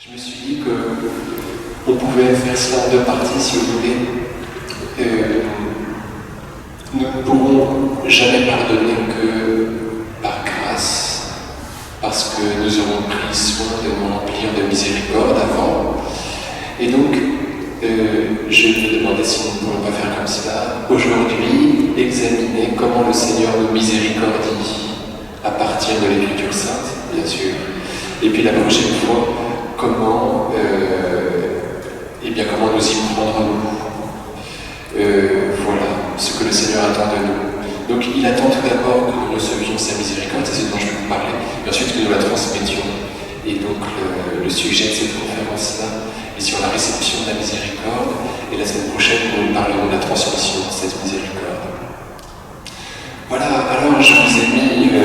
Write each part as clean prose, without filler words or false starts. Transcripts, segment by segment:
Je me suis dit qu'on pouvait faire cela en deux parties, si vous voulez. Nous ne pourrons jamais pardonner que par grâce, parce que nous aurons pris soin de nous remplir de miséricorde avant. Et donc, je me demandais si nous ne pourrions pas faire comme cela. Aujourd'hui, examiner comment le Seigneur nous miséricordie à partir de l'Écriture sainte, bien sûr. Et puis la prochaine fois, comment nous y prendrons-nous. Voilà ce que le Seigneur attend de nous. Donc il attend tout d'abord que nous recevions sa miséricorde, c'est ce dont je vais vous parler, et ensuite que nous la transmettions. Et donc le sujet de cette conférence-là est sur la réception de la miséricorde, et la semaine prochaine nous parlerons de la transmission de cette miséricorde. Voilà, alors je vous ai mis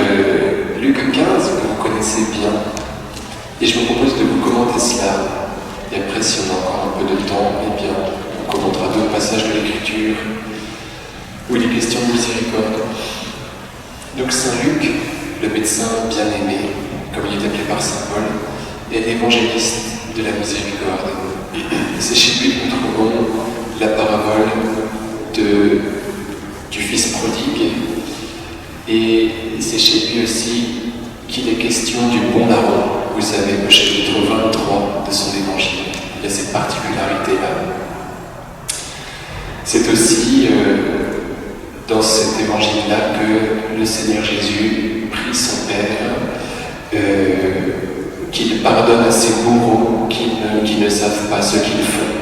Luc 15, que vous connaissez bien, et je vous propose de vous commenter cela. Et après, si on a encore un peu de temps, eh bien, on commentera d'autres passages de l'Écriture où il est question de miséricorde. Donc Saint Luc, le médecin bien-aimé, comme il est appelé par Saint Paul, est l'évangéliste de la miséricorde. C'est chez lui que nous trouvons la parabole du fils prodigue, et c'est chez lui aussi qu'il est question du bon larron. Vous savez, au chapitre 23 de son évangile, il y a cette particularité-là. C'est aussi dans cet évangile-là que le Seigneur Jésus prie son Père, qu'il pardonne à ses bourreaux qui ne savent pas ce qu'ils font.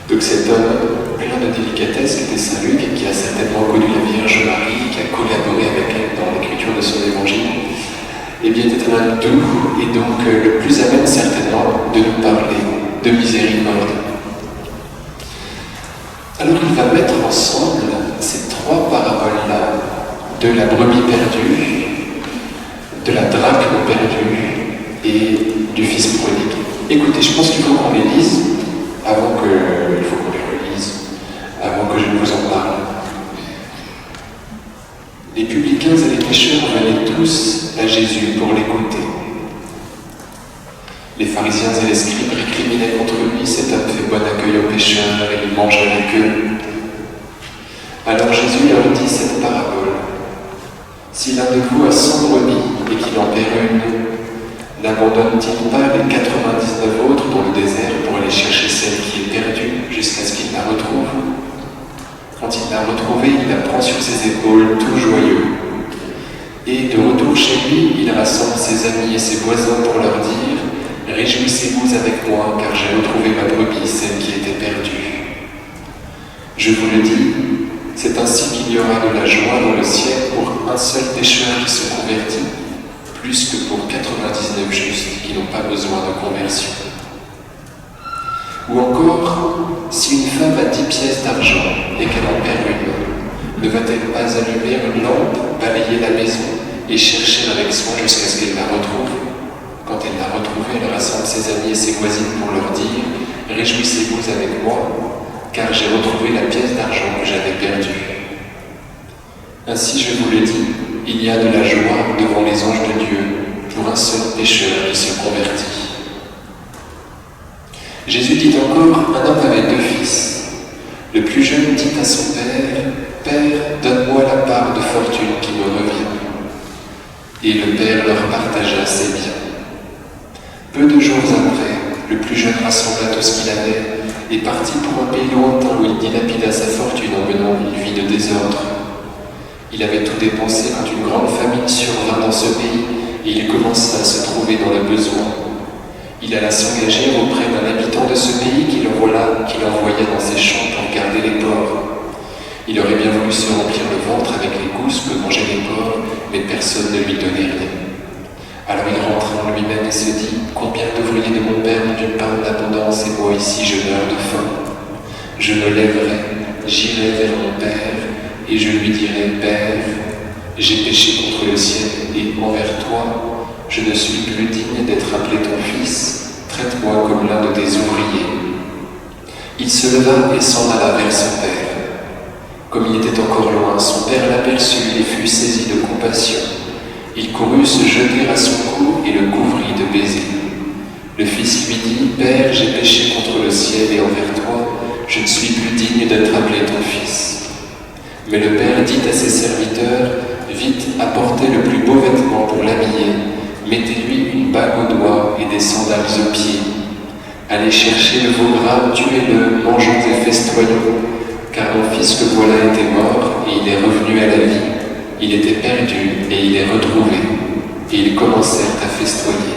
Donc cet homme plein de délicatesse qui était Saint Luc et qui a certainement connu la Vierge Marie, qui a collaboré avec elle dans l'écriture de son évangile, eh bien était un homme doux et donc le plus à même certainement de nous parler de miséricorde. Alors il va mettre ensemble ces trois paraboles-là, de la brebis perdue, de la drachme perdue et du fils prodigue. Écoutez, je pense qu'il faut qu'on les lise avant que je ne vous en parle. Les publicains et les pécheurs venaient tous à Jésus pour l'écouter. Les pharisiens et les scribes récriminaient contre lui, cet homme fait bon accueil aux pécheurs et il mange avec eux. Alors Jésus leur dit cette parabole. Si l'un de vous a 100 brebis et qu'il en perd une, n'abandonne-t-il pas les 99 autres dans le désert pour aller chercher celle qui est perdue jusqu'à ce qu'il la retrouve? Quand il l'a retrouvée, il la prend sur ses épaules, tout joyeux. Et de retour chez lui, il rassemble ses amis et ses voisins pour leur dire « Réjouissez-vous avec moi, car j'ai retrouvé ma brebis, celle qui était perdue. » Je vous le dis, c'est ainsi qu'il y aura de la joie dans le ciel pour un seul pécheur qui se convertit, plus que pour 99 justes qui n'ont pas besoin de conversion. Ou encore, si une femme a 10 pièces d'argent et qu'elle en perd une, ne va-t-elle pas allumer une lampe, balayer la maison et chercher avec soin jusqu'à ce qu'elle la retrouve? Quand elle l'a retrouvée, elle rassemble ses amis et ses voisines pour leur dire « Réjouissez-vous avec moi, car j'ai retrouvé la pièce d'argent que j'avais perdue. » Ainsi, je vous le dis, il y a de la joie devant les anges de Dieu pour un seul pécheur qui se convertit. Jésus dit encore, un homme avait 2 fils. Le plus jeune dit à son père, « Père, donne-moi la part de fortune qui me revient. » Et le père leur partagea ses biens. Peu de jours après, le plus jeune rassembla tout ce qu'il avait et partit pour un pays lointain où il dilapida sa fortune en menant une vie de désordre. Il avait tout dépensé quand une grande famine survint dans ce pays et il commença à se trouver dans le besoin. Il alla s'engager auprès d'un habitant de ce pays qu'il envoya dans ses champs pour garder les porcs. Il aurait bien voulu se remplir le ventre avec les gousses que mangeaient les porcs, mais personne ne lui donnait rien. Alors il rentra en lui-même et se dit « Combien d'ouvriers de mon père ont du pain d'abondance et moi ici je meurs de faim. Je me lèverai, j'irai vers mon père et je lui dirai « Père, j'ai péché contre le ciel et envers toi. Je ne suis plus digne d'être appelé ton fils. Traite-moi comme l'un de tes ouvriers. » Il se leva et s'en alla vers son père. Comme il était encore loin, son père l'aperçut et fut saisi de compassion. Il courut se jeter à son cou et le couvrit de baisers. Le fils lui dit, « Père, j'ai péché contre le ciel et envers toi, je ne suis plus digne d'être appelé ton fils. » Mais le père dit à ses serviteurs, « Vite, apportez le plus beau vêtement pour l'habiller, mettez-lui une bague au doigt et des sandales aux pieds. Allez chercher le veau gras, tuez-le, mangeons et festoyons, car mon fils que voilà était mort et il est revenu à la vie. Il était perdu et il est retrouvé. » Et ils commencèrent à festoyer.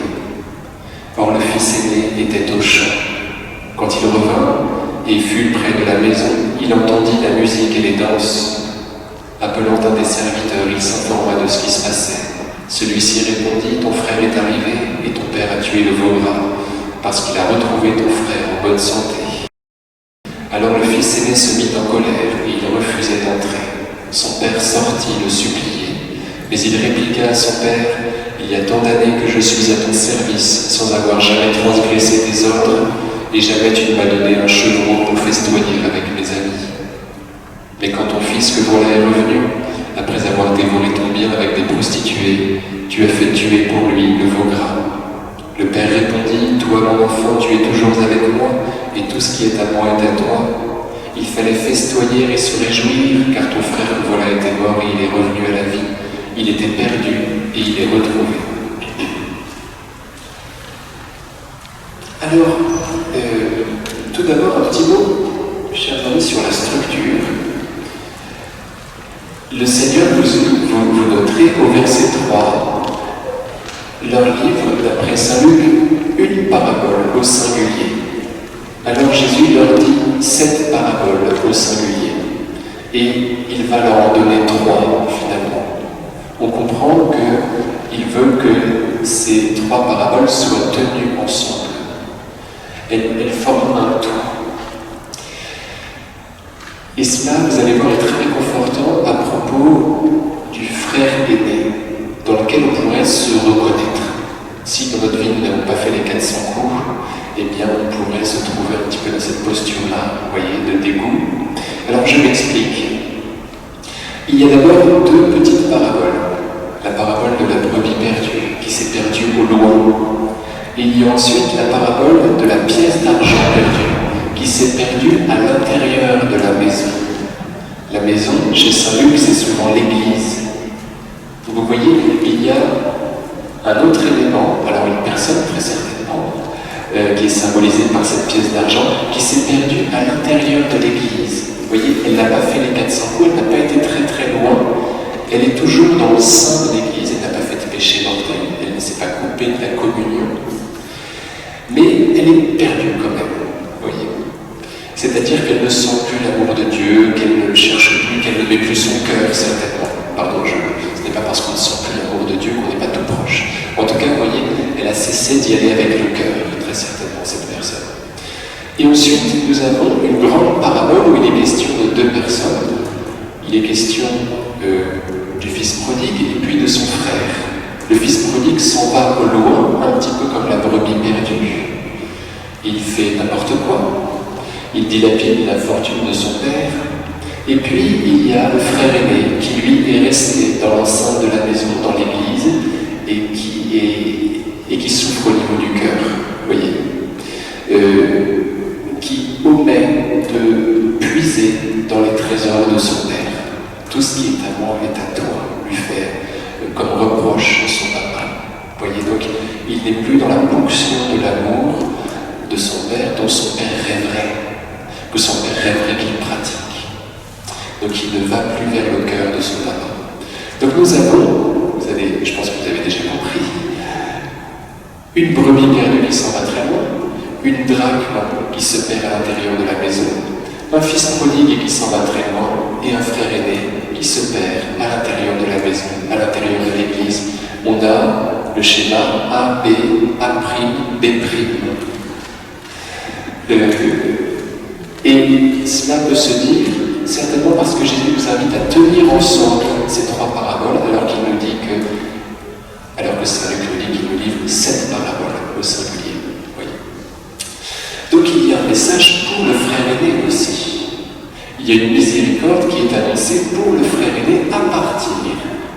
Or le fils aîné était au champ. Quand il revint et fut près de la maison, il entendit la musique et les danses. Appelant un des serviteurs, il s'informa de ce qui se passait. Celui-ci répondit, « Ton frère est arrivé et ton père a tué le veau gras, parce qu'il a retrouvé ton frère en bonne santé. » Alors le fils aîné se mit en colère et il refusait d'entrer. Son père sortit le supplier, mais il répliqua à son père, « Il y a tant d'années que je suis à ton service, sans avoir jamais transgressé tes ordres, et jamais tu ne m'as donné un chevreau pour festoyer avec mes amis. Mais quand ton fils que voilà est revenu, après avoir dévoré ton bien avec des prostituées, tu as fait tuer pour lui le veau gras. » Le père répondit, « Toi, mon enfant, tu es toujours avec moi, et tout ce qui est à moi est à toi. Il fallait festoyer et se réjouir, car ton frère que voilà était mort et il est revenu à la vie. Il était perdu et il est retrouvé. » Alors, tout d'abord un petit mot, chers amis, sur la structure. Le Seigneur, vous noterez au verset 3, leur livre, d'après Saint Luc, une parabole au singulier. Alors Jésus leur dit 7 paraboles au singulier. Et il va leur en donner 3 finalement. On comprend qu'il veut que ces 3 paraboles soient tenues ensemble. Elles forment un tout. Et cela, vous allez voir, est très réconfortant à propos du frère aîné, dans lequel on pourrait se reconnaître. Si dans notre vie nous n'avons pas fait les 400 coups, eh bien on pourrait se trouver un petit peu dans cette posture-là, vous voyez, de dégoût. Alors je m'explique. Il y a d'abord 2 petites paraboles. La parabole de la brebis perdue, qui s'est perdue au loin. Et il y a ensuite la parabole de la pièce d'argent perdue, qui s'est perdue à l'intérieur de la maison. La maison, chez Saint Luc, c'est souvent l'église. Vous voyez, il y a un autre élément, alors une personne très certainement, qui est symbolisée par cette pièce d'argent, qui s'est perdue à l'intérieur de l'église. Vous voyez, elle n'a pas fait les 400 coups, elle n'a pas été très très loin, elle est toujours dans le sein de l'église, elle n'a pas fait de péché mortel, elle ne s'est pas coupée de la communion, mais elle est perdue quand même, vous voyez. C'est-à-dire qu'elle ne sent plus l'amour de Dieu, qu'elle ne le cherche plus, qu'elle ne met plus son cœur, certainement. Pardon, ce n'est pas parce qu'on ne sent plus l'amour de Dieu qu'on n'est pas tout proche. En tout cas, vous voyez, elle a cessé d'y aller avec le cœur, très certainement, cette personne. Et ensuite, nous avons une grande parabole où il est question de 2 personnes. Il est question du fils prodigue et puis de son frère. Le fils prodigue s'en va au loin, un petit peu comme la brebis perdue. Il fait n'importe quoi. Il dilapide la fortune de son père. Et puis, il y a le frère aîné qui, lui, est resté dans l'enceinte de la maison, dans l'église, et qui souffre au niveau du cœur, vous voyez, qui omet de puiser dans les trésors de son père. Tout ce qui est à moi est à toi, lui fait comme reproche son papa. Vous voyez, donc, il n'est plus dans la ponction de l'amour de son père dont son père rêverait, que son père rêverait qu'il pratique. Donc il ne va plus vers le cœur de son papa. Donc nous avons, je pense que vous avez déjà compris, une brebis perdue qui s'en va très loin, une drachme qui se perd à l'intérieur de la maison, un fils prodigue qui s'en va très loin, et un frère aîné qui se perd à l'intérieur de la maison, à l'intérieur de l'église. On a le schéma A, B, A', B'. Et cela peut se dire certainement parce que Jésus nous invite à tenir ensemble ces 3 paraboles, alors que Saint Luc nous dit qu'il nous livre 7 paraboles au singulier. Oui. Donc il y a un message pour le frère aîné aussi. Il y a une miséricorde qui est annoncée pour le frère aîné à partir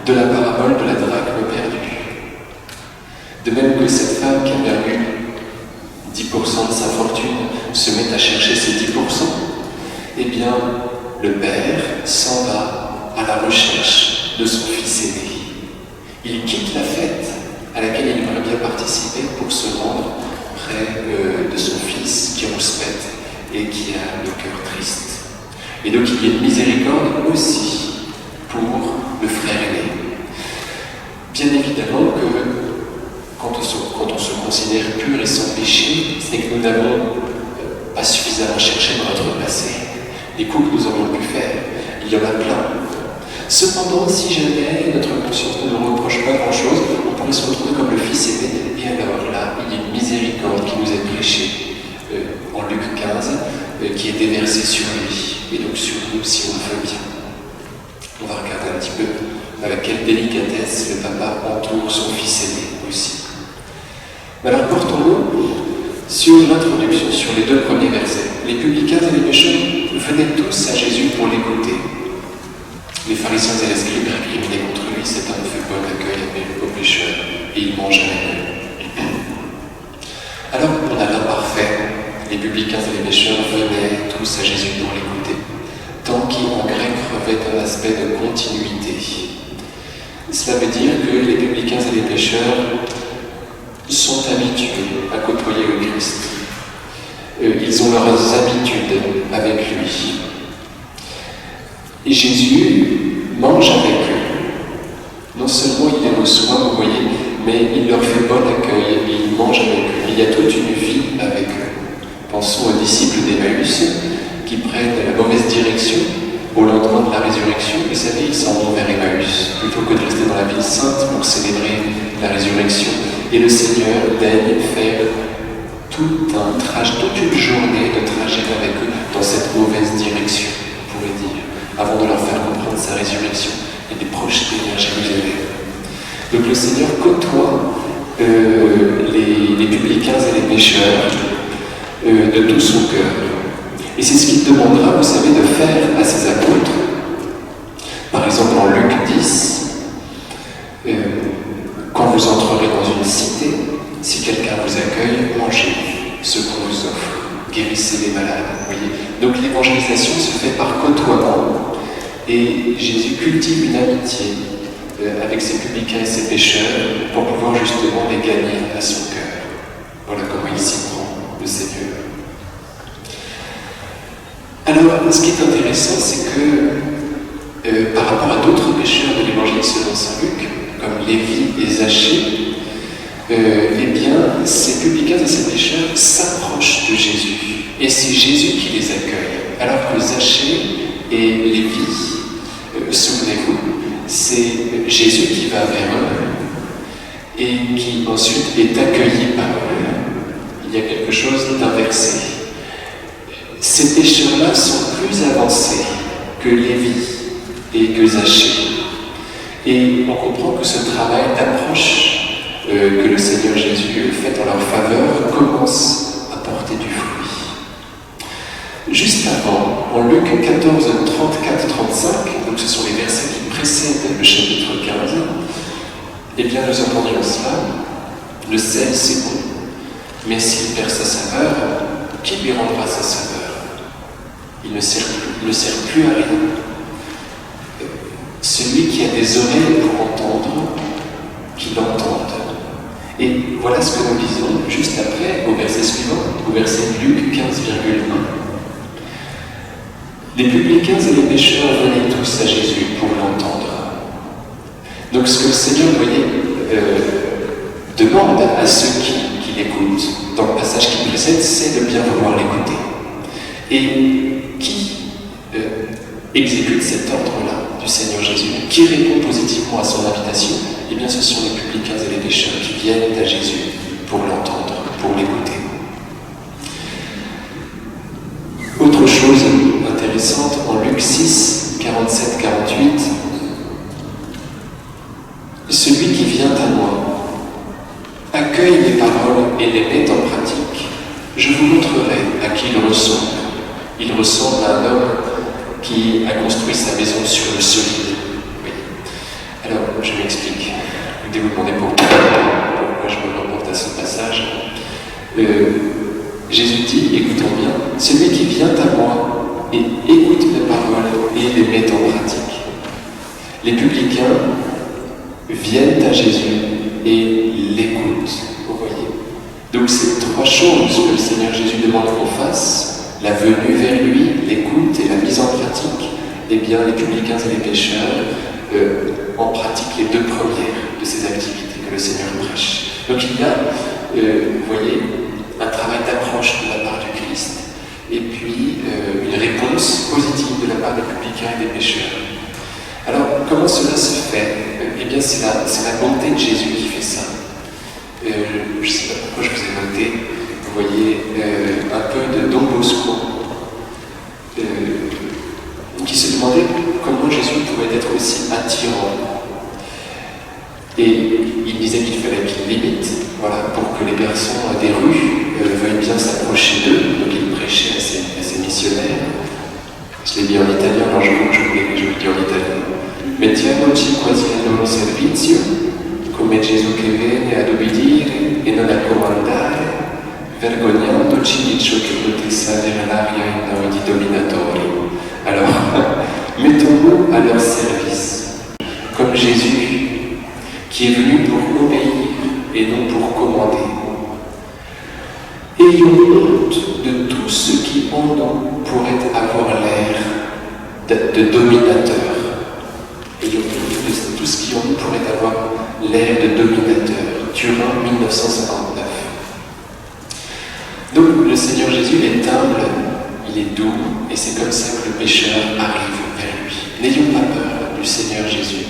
de la parabole de la drachme perdue. De même que cette femme qui a perdu 10% de sa fortune, se met à chercher ces 10%, eh bien, le père s'en va à la recherche de son fils aîné. Il quitte la fête à laquelle il aimerait bien participer pour se rendre près de son fils qui rouspète et qui a le cœur triste. Et donc il y a une miséricorde aussi pour le frère aîné. Bien évidemment que quand on se considère pur et sans péché, c'est que nous n'avons pas suffisamment cherché dans notre passé. Les coups que nous aurions pu faire, il y en a plein. Cependant, si jamais notre conscience ne nous reproche pas grand-chose, on pourrait se retrouver comme le fils aîné. Et alors là, il y a une miséricorde qui nous est prêchée en Luc 15, qui est déversée sur lui, et donc sur nous si on le veut bien. On va regarder un petit peu avec quelle délicatesse le papa entoure son fils aîné aussi. Alors portons-nous sur l'introduction, sur les 2 premiers versets. Les publicains et les pécheurs venaient tous à Jésus pour l'écouter. Les pharisiens et les scribes récriminaient contre lui, cet homme fait bon accueil aux pécheurs, et il mange avec eux. Alors on a l'imparfait, les publicains et les pécheurs venaient tous à Jésus pour l'écouter, tant qui en grec revêt un aspect de continuité. Cela veut dire que les publicains et les pécheurs sont habitués à côtoyer le Christ. Ils ont leurs habitudes avec lui. Et Jésus mange avec eux. Non seulement il les reçoit, vous voyez, mais il leur fait bon accueil et il mange avec eux. Il y a toute une vie avec eux. Pensons aux disciples d'Emmaüs qui prennent la mauvaise direction au lendemain de la résurrection. Vous savez, ils s'en vont vers Emmaüs plutôt que de rester dans la ville sainte pour célébrer la résurrection. Et le Seigneur daigne faire toute une journée de trajet avec eux dans cette mauvaise direction, on pourrait dire, avant de leur faire comprendre sa résurrection et de les projeter vers Jérusalem. Donc le Seigneur côtoie les publicains et les pécheurs de tout son cœur. Et c'est ce qu'il demandera, vous savez, de faire à ses apôtres. Par exemple, en Luc 10, quand vous entrerez dans une cité, si quelqu'un vous accueille, mangez ce qu'on vous offre, guérissez les malades. Vous voyez. Donc l'évangélisation se fait par côtoiement, et Jésus cultive une amitié avec ses publicains et ses pécheurs pour pouvoir justement les gagner à son cœur. Voilà comment il s'y prend, le Seigneur. Alors, ce qui est intéressant, c'est que par rapport à d'autres pécheurs de l'Évangile selon saint Luc, comme Lévi et Zachée, eh bien, ces publicains et ces pécheurs s'approchent de Jésus. Et c'est Jésus qui les accueille. Alors que Zachée et Lévi, souvenez-vous, c'est Jésus qui va vers eux et qui ensuite est accueilli par eux. Il y a quelque chose d'inversé. Ces pécheurs-là sont plus avancés que Lévi et que Zachée. Et on comprend que ce travail d'approche que le Seigneur Jésus fait en leur faveur commence à porter du fruit. Juste avant, en Luc 14, 34-35, donc ce sont les versets qui précèdent le chapitre 15, eh bien nous entendions cela, le sel c'est bon, mais s'il perd sa saveur, qui lui rendra sa saveur? Il ne sert plus à rien. Celui qui a des oreilles pour entendre, qu'il entende. Et voilà ce que nous lisons juste après, au verset suivant, au verset de Luc 15,1. Les publicains et les pécheurs venaient tous à Jésus pour l'entendre. Donc ce que le Seigneur, vous voyez, demande à ceux qui l'écoutent, dans le passage qui précède, c'est de bien vouloir l'écouter. Et qui exécute cet ordre-là du Seigneur Jésus, qui répond positivement à son invitation? Eh bien, ce sont les publicains et les pécheurs qui viennent à Jésus pour l'entendre, pour l'écouter. Autre chose intéressante, en Luc 6, 47-48, celui qui vient à moi accueille mes paroles et les met en pratique. Je vous montrerai à qui il ressemble. Il ressemble à un homme qui a construit sa maison sur le solide. Oui. Alors, je m'explique. Vous devez vous demander pourquoi je me reporte à ce passage. Jésus dit, écoutons bien, celui qui vient à moi et écoute mes paroles et les met en pratique. Les publicains viennent à Jésus et l'écoutent, vous voyez. Donc c'est trois choses que le Seigneur Jésus demande qu'on fasse: la venue vers lui, l'écoute et la mise en pratique. Eh bien, les publicains et les pécheurs en pratiquent les deux premières de ces activités que le Seigneur prêche. Donc il y a, vous voyez, un travail d'approche de la part du Christ et puis une réponse positive de la part des publicains et des pécheurs. Alors, comment cela se fait? Eh bien, c'est la bonté de Jésus qui fait ça. Je ne sais pas pourquoi je vous ai noté, vous voyez, un peu de Don Bosco, qui se demandait comment Jésus pouvait être aussi attirant. Et il disait qu'il fallait qu'il limite, voilà, pour que les garçons des rues veuillent bien s'approcher d'eux. Donc il prêchait à ses missionnaires. Je l'ai dit en italien, alors je voulais que je le dise en italien. Mettiamoci quasi al loro servizio, come Gesù che viene ad obbedire e non a comandare, vergognandoci di ciò che poté salire l'aria in noi di dominatori. Alors, mettons-nous à leur service, comme Jésus, qui est venu pour obéir et non pour commander. Ayons honte de tout ce qui en nous pourrait avoir l'air de dominateur. Ayons honte de tout ce qui en nous pourrait avoir l'air de dominateur. Turin, 1959. Donc le Seigneur Jésus, il est humble, il est doux, et c'est comme ça que le pécheur arrive vers lui. N'ayons pas peur du Seigneur Jésus,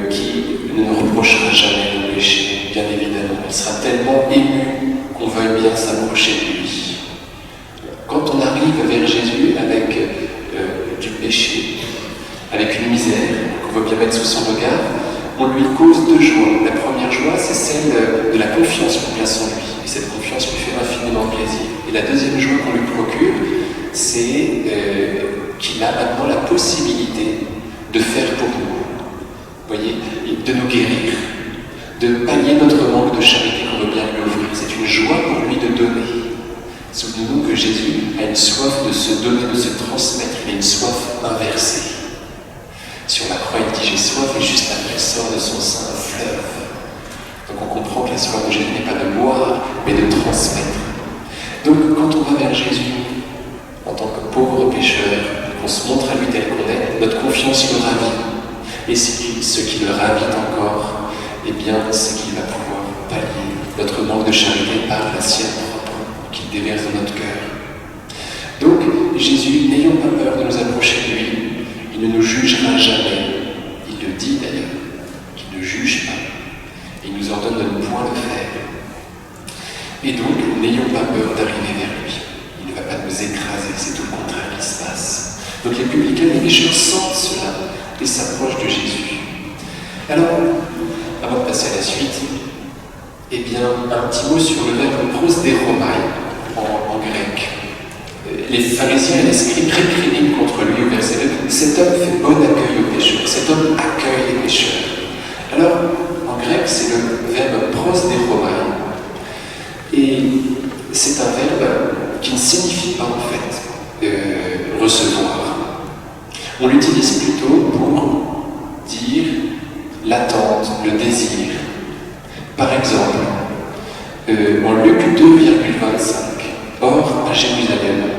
qui ne nous reprochera jamais nos péchés, bien évidemment. Il sera tellement ému qu'on veuille bien s'approcher de lui. Quand on arrive vers Jésus avec du péché, avec une misère qu'on veut bien mettre sous son regard, on lui cause deux joies. La première joie, c'est celle de la confiance qu'on place en lui. Et cette confiance lui fait infiniment plaisir. Et la deuxième joie qu'on lui procure, c'est qu'il a maintenant la possibilité de faire pour nous. Vous voyez, de nous guérir, de pallier notre manque de charité qu'on veut bien lui offrir. C'est une joie pour lui de donner. Souvenez-nous que Jésus a une soif de se donner, de se transmettre. Il a une soif inversée. Sur la croix, il dit « j'ai soif » et juste après sort de son sein un fleuve. Donc on comprend que la soif de Jésus n'est pas de boire, mais de transmettre. Donc quand on va vers Jésus, en tant que pauvre pécheur, qu'on se montre à lui tel qu'on est, notre confiance le ravit. Et ce qui le ravit encore, eh bien, c'est qu'il va pouvoir pallier notre manque de charité par la sienne propre qu'il déverse dans notre cœur. Donc, Jésus, n'ayons pas peur de nous approcher de lui. Il ne nous jugera jamais. Il le dit d'ailleurs, qu'il ne juge pas. Il nous ordonne de ne point le faire. Et donc, n'ayons pas peur d'arriver vers lui. Il ne va pas nous écraser, c'est tout le contraire qui se passe. Donc les publicains et les pécheurs sentent cela et s'approchent de Jésus. Alors, avant de passer à la suite, eh bien, un petit mot sur le verbe prosderomai en grec. Les pharisiens et les scribes récriminent contre lui au verset 2. Cet homme fait bon accueil aux pécheurs. Cet homme accueille les pécheurs. Alors, en grec, c'est le verbe prosderomai. Et c'est un verbe qui ne signifie pas en fait recevoir. On l'utilise plutôt pour dire l'attente, le désir. Par exemple, en Luc 2,25, or à Jérusalem,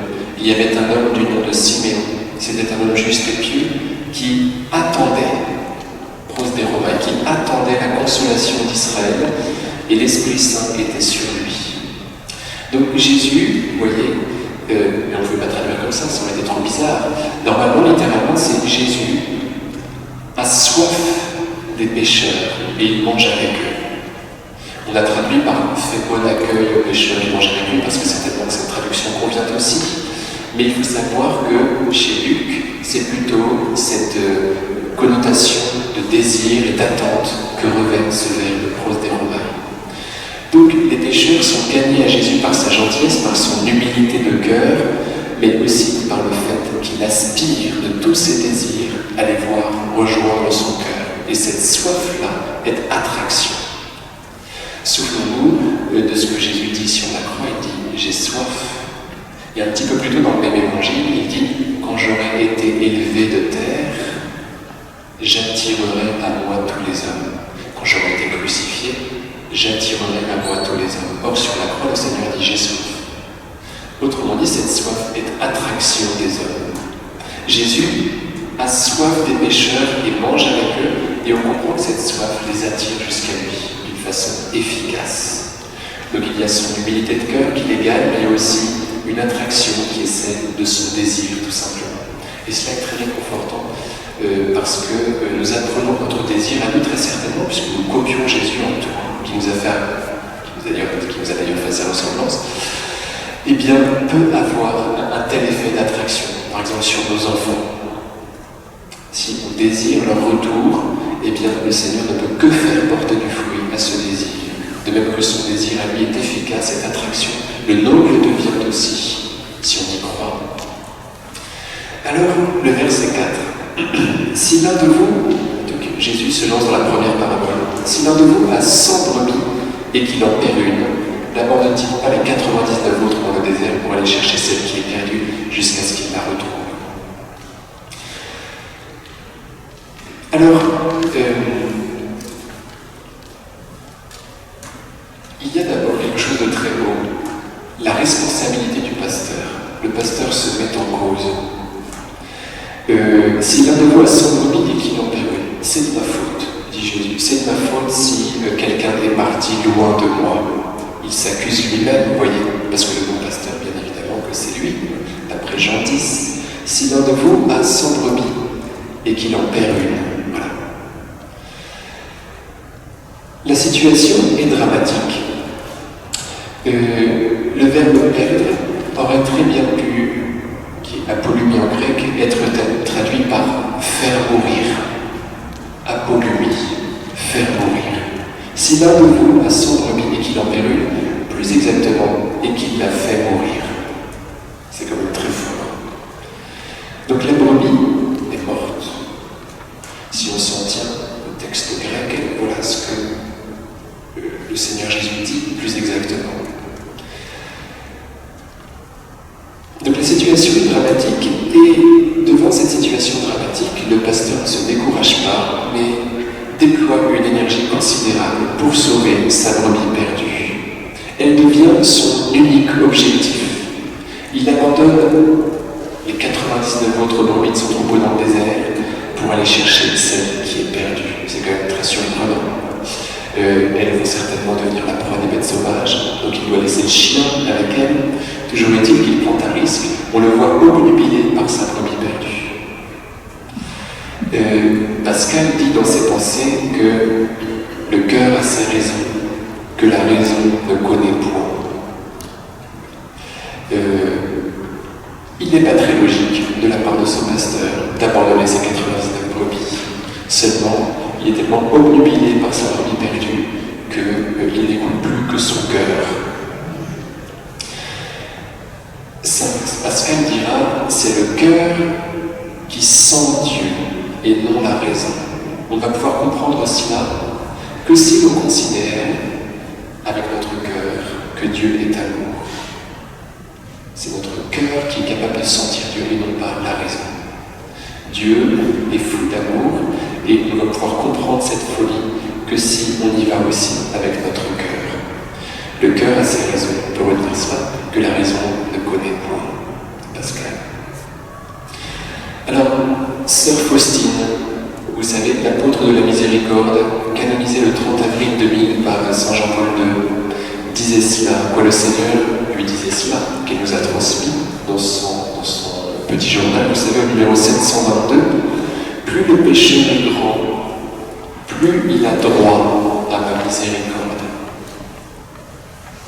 il y avait un homme du nom de Siméon. C'était un homme juste et pieux qui attendait, prosderomai, qui attendait la consolation d'Israël, et l'Esprit Saint était sur lui. Donc Jésus, vous voyez, mais on ne pouvait pas traduire comme ça aurait été trop bizarre. Normalement, littéralement, c'est Jésus a soif des pécheurs et il mange avec eux. On a traduit par fait bon accueil aux pécheurs et mange avec eux parce que certainement que cette traduction convient aussi. Mais il faut savoir que chez Luc, c'est plutôt cette connotation de désir et d'attente que revêt ce verbe prosderomai. Donc les pécheurs sont gagnés à Jésus par sa gentillesse, par son humilité de cœur, mais aussi par le fait qu'il aspire de tous ses désirs à les voir rejoindre son cœur. Et cette soif-là est attraction. Souvenons-nous de ce que Jésus dit sur la croix. Il dit « j'ai soif. Et un petit peu plus tôt dans le même évangile, il dit « Quand j'aurai été élevé de terre, j'attirerai à moi tous les hommes. Quand j'aurai été crucifié, j'attirerai à moi tous les hommes. » Or, sur la croix, le Seigneur dit « J'ai soif ». Autrement dit, cette soif est attraction des hommes. Jésus a soif des pécheurs et mange avec eux, et on comprend que cette soif les attire jusqu'à lui d'une façon efficace. Donc il y a son humilité de cœur qui les gagne, mais il y a aussi une attraction qui est celle de son désir, tout simplement. Et cela est très réconfortant, parce que nous apprenons notre désir à nous très certainement, puisque nous copions Jésus en tout, qui nous a d'ailleurs fait sa ressemblance, eh bien, peut avoir un tel effet d'attraction, par exemple sur nos enfants. Si on désire leur retour, eh bien, le Seigneur ne peut que faire porter du fruit à ce désir. De même que son désir à lui est efficace, cette attraction, le nôtre le devient aussi, si on y croit. Alors, le verset 4. Si l'un de vous, donc Jésus se lance dans la première parabole, si l'un de vous a 100 brebis et qu'il en perd une, n'abandonne-t-il pas les 99 autres dans le désert pour aller chercher celle qui est perdue jusqu'à ce qu'il la retrouve? Alors, il y a d'abord quelque chose de très beau, la responsabilité du pasteur. Le pasteur se met en cause. Si l'un de vous a 100 brebis et qu'il en perd une, c'est de ma faute, dit Jésus. C'est de ma faute si quelqu'un est parti loin de moi. Il s'accuse lui-même, vous voyez, parce que le bon pasteur, bien évidemment, que c'est lui, d'après Jean 10. Si l'un de vous a 100 brebis et qu'il en perd une, voilà. La situation est dramatique. Le verbe perdre aurait très bien pu, qui est apolumie en grec, être traduit par faire mourir. Apolumie, faire mourir. Si l'un de vous a 100 brebis et qu'il en perd une, plus exactement, et qu'il la fait mourir. C'est quand même très fort. Donc la brebis est morte. Si on s'en tient au texte grec, voilà ce que le Seigneur Jésus dit plus exactement. Donc la situation est dramatique, et devant cette situation dramatique, le pasteur ne se décourage pas, mais déploie une énergie considérable pour sauver sa brebis perdue. Elle devient son unique objectif. Il abandonne les 99 autres brebis de son troupeau dans le désert pour aller chercher celle qui est perdue. C'est quand même très surprenant. Elles vont certainement devenir la proie des bêtes sauvages, donc il doit laisser le chien avec elle. Toujours est-il qu'il prend un risque. On le voit obnubilé par sa brebis perdue. Pascal dit dans ses pensées que le cœur a ses raisons, que la raison ne connaît point. Il n'est pas très logique de la part de son pasteur d'abandonner ses 99 brebis. Seulement, il est tellement obnubilé par sa brebis perdue qu'il n'écoute plus que son cœur. Saint Pascal dira, c'est le cœur qui sent Dieu et non la raison. On va pouvoir comprendre cela que si l'on considère avec notre cœur que Dieu est amour. C'est notre cœur qui est capable de sentir Dieu et non pas la raison. Dieu est fou d'amour et on va pouvoir comprendre cette folie que si on y va aussi avec notre cœur. Le cœur a ses raisons, on peut redire cela, que la raison ne connaît point. Pascal. Alors, sœur Faustine, vous savez, l'apôtre de la miséricorde, canonisé le 30 avril 2000 par Saint Jean-Paul II, disait cela, quoi le Seigneur lui disait cela, qu'il nous a transmis dans son petit journal, vous savez, au numéro 722, plus le péché est grand, plus il a droit à ma miséricorde.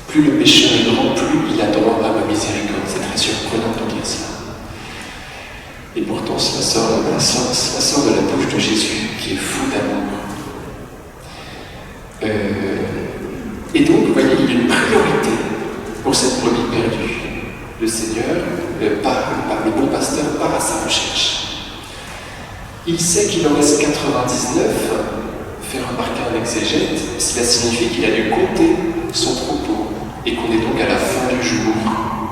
Plus le péché est grand, plus il a droit à ma miséricorde. C'est très surprenant de dire cela. Et pourtant, cela sort de la bouche de Jésus, qui est fou d'amour. Et donc, vous voyez, il y a une priorité pour cette brebis perdue. Le Seigneur, par le bon pasteur, part à sa recherche. Il sait qu'il en reste 99, fait remarquer un exégète, cela signifie qu'il a dû compter son troupeau. et qu'on est donc à la fin du jour,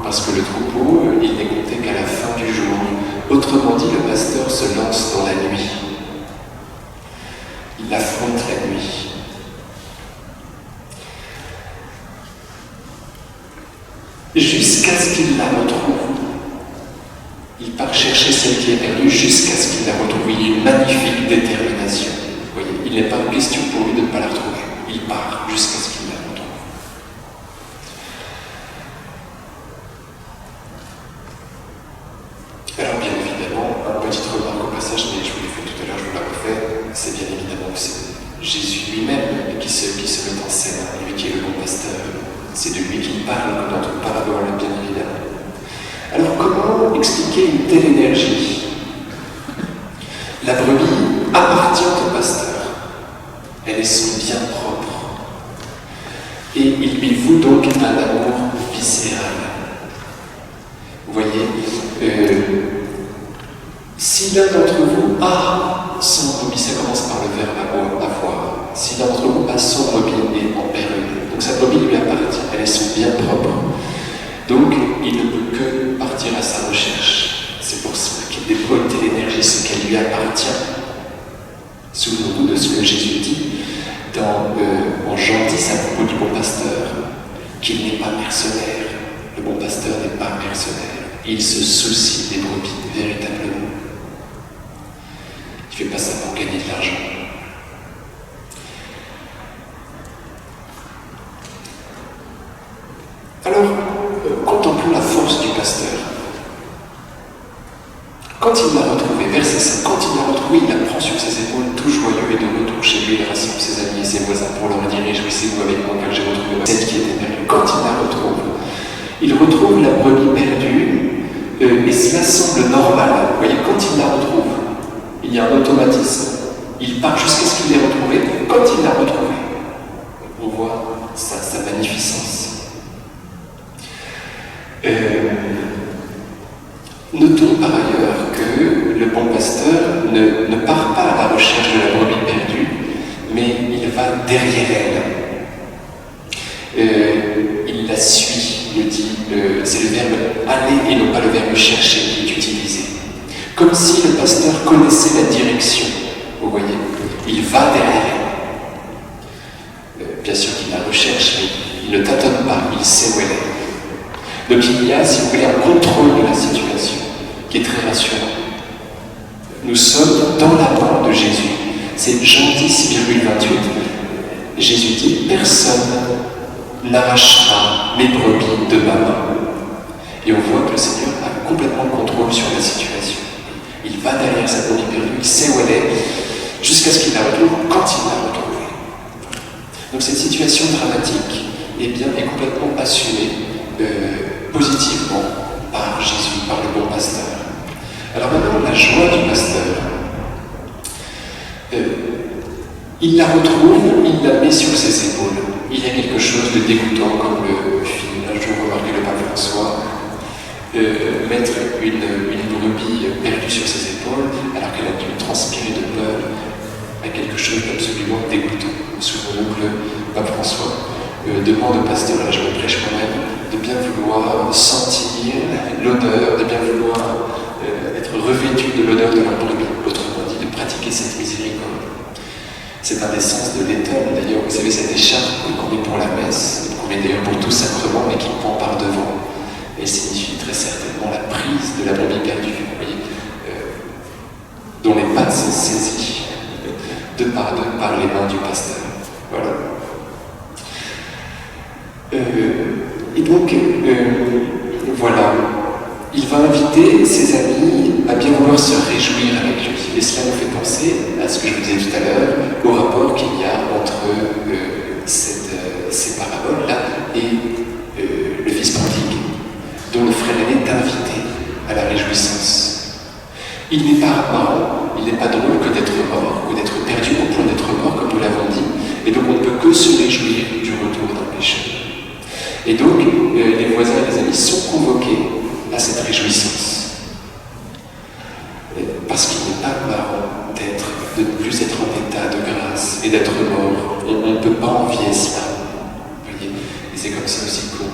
parce que le troupeau, il n'est compté qu'à la fin du jour. Autrement dit, le pasteur se lance dans la nuit. Il affronte la nuit. Jusqu'à ce qu'il la retrouve. Il part chercher celle qui est perdue jusqu'à ce qu'il la retrouve. Il y a une magnifique détermination. Vous voyez, il n'est pas question pour lui de ne pas la retrouver. Il part jusqu'à ce qu'il la retrouve. Alors bien évidemment, une petite remarque au passage, mais je vous l'ai fait tout à l'heure, je vous la refais, c'est bien évidemment que c'est Jésus lui-même qui se met en scène, lui qui est le bon pasteur. C'est de lui qu'il parle dans toute parabole, bien évidemment. Alors comment expliquer une telle énergie? La brebis appartient au pasteur. Elle est son bien propre. Et il lui voue donc un amour viscéral. Vous voyez, si l'un d'entre vous a son brebis, ça commence par le verbe avoir. Si l'un d'entre vous a son brebis et en perd une, donc sa brebis lui appartient, elle est son bien propre. Donc il ne peut que partir à sa recherche. C'est pour cela qu'il déploie une telle énergie, ce qu'elle lui appartient. Souvenons-nous de ce que Jésus dit en Jean 10 à propos du bon pasteur, qu'il n'est pas mercenaire. Le bon pasteur n'est pas mercenaire. Il se soucie des brebis, véritablement. Il ne fait pas ça pour gagner de l'argent. Alors, contemplons la force du pasteur. Quand il l'a retrouvé, verset 5, quand il l'a retrouvé, il la prend sur ses épaules, tout joyeux, et de retour chez lui, il rassemble ses amis et ses voisins pour leur dire: réjouissez-vous avec moi car j'ai retrouvé celle qui était perdue. Quand il la retrouve, il retrouve la brebis perdue, et cela semble normal. Vous voyez, quand il la retrouve, il y a un automatisme. Il part jusqu'à ce qu'il l'ait retrouvée. Quand il l'a retrouvée, on voit sa magnificence. Notons par ailleurs que le bon pasteur ne part pas à la recherche de la brebis perdue, mais il va derrière elle. Il la suit, il dit, c'est le verbe aller et non pas le verbe chercher qui est utilisé. Comme si le pasteur connaissait la direction, vous voyez, il va derrière elle. Bien sûr qu'il la recherche, mais il ne tâtonne pas, il sait où elle est. Donc il y a, si vous voulez, un contrôle de la situation qui est très rassurant. Nous sommes dans la main de Jésus. C'est Jean 10,28. Jésus dit: personne n'arrachera mes brebis de ma main. Et on voit que le Seigneur a complètement le contrôle sur la situation. Il va derrière sa brebis perdue, il sait où elle est, jusqu'à ce qu'il la retrouve quand il l'a retrouvée. Donc cette situation dramatique est complètement assumée positivement par Jésus, par le bon pasteur. Alors maintenant, la joie du pasteur. Il la retrouve, il la met sur ses épaules. Il y a quelque chose de dégoûtant, comme le film, un jour remarqué le pape François, mettre une brebis perdue sur ses épaules, alors qu'elle a dû transpirer de peur, a quelque chose d'absolument dégoûtant. Souvenons-nous que le pape François demande au pasteur, là je me prêche moi-même, de bien vouloir sentir l'odeur, de bien vouloir être revêtu de l'odeur de leur brebis, autrement dit, de pratiquer cette miséricorde. C'est un des sens de l'étole, d'ailleurs, vous savez, cette écharpe qu'on met pour la messe, qu'on met d'ailleurs pour tout sacrement, mais qui pend par devant. Elle signifie très certainement la prise de la brebis perdue, vous voyez, dont les pattes sont saisies deux par les mains du pasteur. Voilà. Et donc, voilà, il va inviter ses amis à bien vouloir se réjouir avec lui. Et cela nous fait penser à ce que je vous disais tout à l'heure, au rapport qu'il y a entre ces paraboles-là et le fils prodigue, dont le frère aîné est invité à la réjouissance. Il n'est pas marrant, il n'est pas drôle que d'être mort, ou d'être perdu au point d'être mort, comme nous l'avons dit, et donc on ne peut que se réjouir du retour d'un pécheur. Et donc, les voisins et les amis sont convoqués à cette réjouissance. Parce qu'il n'est pas marrant de ne plus être en état de grâce et d'être mort. On ne peut pas envier cela. Vous voyez, et c'est comme ça aussi qu'on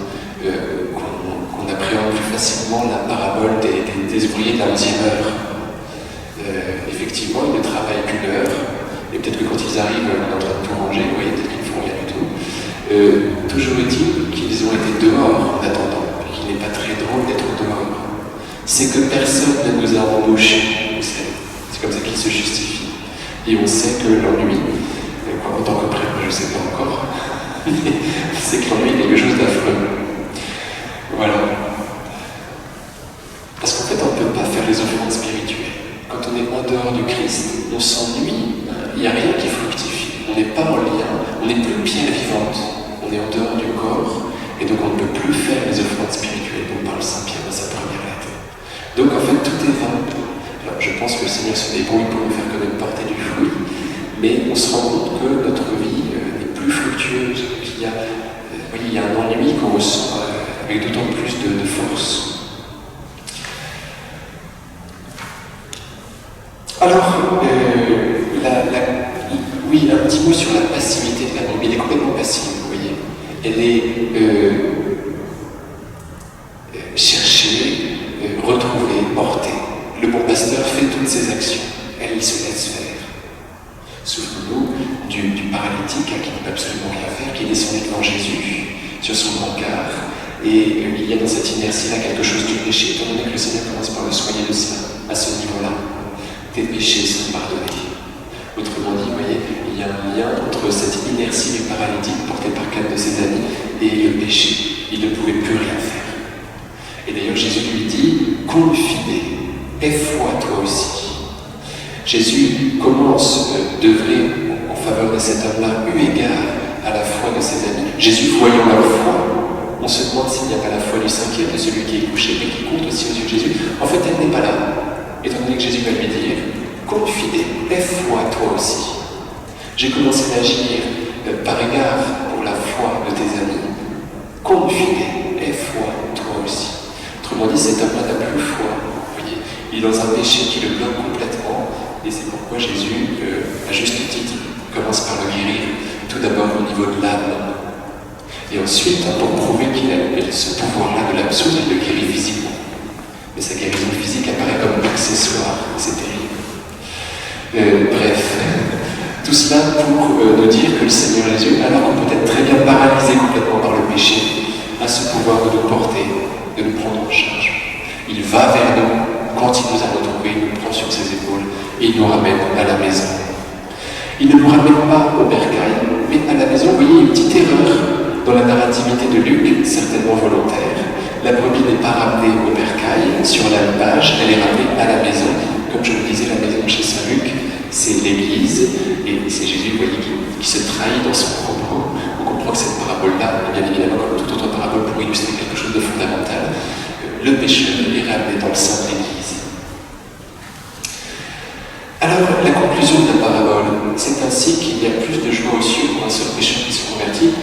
souvent la parabole des ouvriers de la 11e heure. Effectivement, ils ne travaillent qu'une heure, et peut-être que quand ils arrivent en train de tout ranger, vous voyez, peut-être qu'ils ne font rien du tout. Toujours est-il qu'ils ont été dehors en attendant, et qu'il n'est pas très drôle d'être dehors. C'est que personne ne nous a embauchés, vous savez. C'est comme ça qu'ils se justifient. Et on sait que l'ennui, en tant que prêtre, je ne sais pas encore, c'est que l'ennui est quelque chose d'affreux. Voilà. Parce qu'en fait, on ne peut pas faire les offrandes spirituelles. Quand on est en dehors du Christ, on s'ennuie, il n'y a rien qui fructifie. On n'est pas en lien, on n'est plus pierre vivante, on est en dehors du corps, et donc on ne peut plus faire les offrandes spirituelles dont parle Saint Pierre dans sa première lettre. Donc en fait, tout est vain. Alors je pense que le Seigneur se débrouille pour nous faire quand même porter du fruit, mais on se rend compte que notre vie n'est plus fructueuse, qu'il y a, il y a un ennui qu'on ressent avec d'autant plus de force. Alors, oui, un petit mot sur la passivité de l'amour. Elle est complètement passive, vous voyez. Elle est cherchée, retrouvée, portée. Le bon pasteur fait toutes ses actions. Elle se laisse faire. Souvenons-nous du paralytique qui ne peut absolument rien faire, qui est descendu devant Jésus sur son brancard. Et il y a dans cette inertie-là quelque chose du péché, étant donné que le Seigneur commence par le soigner de cela, à ce niveau-là. Tes péchés sont pardonnés. Autrement dit, vous voyez, il y a un lien entre cette inertie du paralytique portée par 4 de ses amis et le péché. Il ne pouvait plus rien faire. Et d'ailleurs, Jésus lui dit « Confide, aie foi toi aussi ». Jésus commence d'œuvrer en faveur de cet homme-là, eu égard à la foi de ses amis. Jésus, voyant leur foi, on se demande s'il n'y a pas la foi du 5e, de celui qui est couché, mais qui compte aussi aux yeux de Jésus. En fait, elle n'est pas là. Étant donné que Jésus va lui dire « Confide, aie foi toi aussi ». J'ai commencé à agir par égard pour la foi de tes amis. Confide, aie foi toi aussi. Autrement dit, cet homme-là n'a plus foi. Vous voyez, il est dans un péché qui le bloque complètement, et c'est pourquoi Jésus, à juste titre, commence par le guérir, tout d'abord au niveau de l'âme. Et ensuite, pour prouver qu'il a ce pouvoir-là de l'absolu, il le guérit physiquement. Mais sa guérison physique apparaît comme accessoire, c'est terrible. Bref, tout cela pour nous dire que le Seigneur Jésus, alors qu'on peut être très bien paralysé complètement par le péché, a ce pouvoir de nous porter, de nous prendre en charge. Il va vers nous, quand il nous a retrouvés, il nous prend sur ses épaules et il nous ramène à la maison. Il ne nous ramène pas au bercail, mais à la maison. Vous voyez, une petite erreur dans la narrativité de Luc, certainement volontaire. La brebis n'est pas ramenée au bercail, sur l'alpage, elle est ramenée à la maison. Comme je vous disais, la maison chez Saint Luc, c'est l'Église, et c'est Jésus, vous voyez, qui se trahit dans son propos. On comprend que cette parabole-là, bien évidemment, comme toute autre parabole, pour illustrer quelque chose de fondamental, le pécheur est ramené dans le sein de l'Église. Alors, la conclusion de la parabole, c'est ainsi qu'il y a plus de joie aux cieux pour un seul pécheur qui se convertit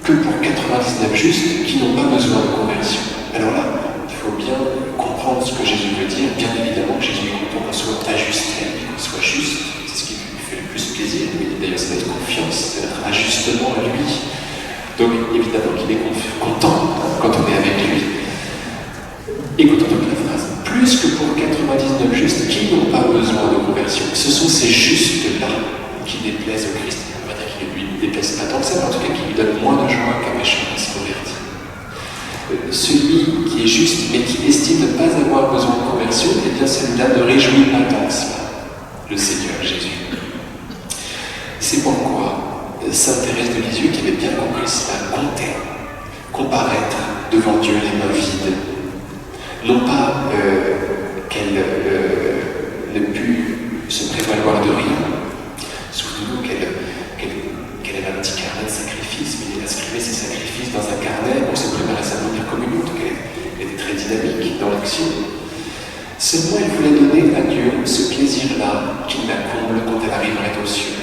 que pour 99 justes qui n'ont pas besoin de conversion. Alors là, il faut bien comprendre ce que Jésus veut dire. Bien évidemment, Jésus est content qu'on soit ajusté, qu'on soit juste. C'est ce qui lui fait le plus plaisir. D'ailleurs, c'est notre confiance, c'est notre ajustement à lui. Donc, évidemment qu'il est content quand on est avec lui. Écoutons donc la phrase. Plus que pour 99 justes qui n'ont pas besoin de conversion. Ce sont ces justes-là qui déplaisent au Christ. On va dire qu'il ne lui déplaise pas tant que ça, mais en tout cas qui lui donne moins de joie qu'un pécheur qui se convertit. Celui qui est juste, mais qui estime ne pas avoir besoin de conversion, eh bien celui-là ne réjouit pas tant que cela, le Seigneur Jésus. C'est pourquoi Sainte Thérèse de Lisieux, qui avait bien compris cela, comptait comparaître devant Dieu les mains vides. Non pas qu'elle ne put se prévaloir de rien. Souvenez-vous qu'elle avait un petit carnet de sacrifices, mais elle inscrivait ses sacrifices dans un carnet pour se préparer à sa première communion. Donc elle était très dynamique dans l'action. Seulement, elle voulait donner à Dieu ce plaisir-là qui la comble quand elle arriverait aux cieux.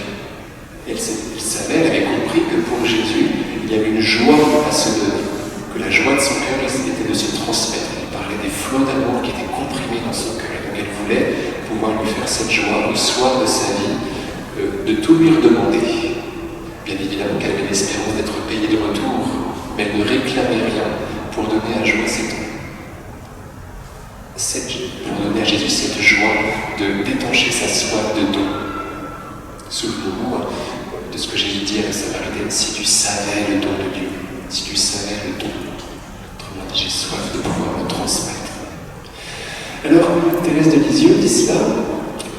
Elle savait, elle avait compris que pour Jésus, il y avait une joie à se donner, que la joie de son cœur était de se transmettre. Il parlait des flots d'amour qui étaient comprimés dans son cœur. Donc elle voulait pouvoir lui faire cette joie au soir de sa vie, de tout lui redemander. Bien évidemment qu'elle avait l'espérance d'être payée de retour, mais elle ne réclamait rien pour donner à joie ses dons. pour donner à Jésus cette joie de d'étancher sa soif de don. Souvenez-vous de ce que j'ai dit à la Samaritaine, si tu savais le don de Dieu, si tu savais le don, autrement dit, j'ai soif de pouvoir le transmettre. Alors, Thérèse de Lisieux dit cela,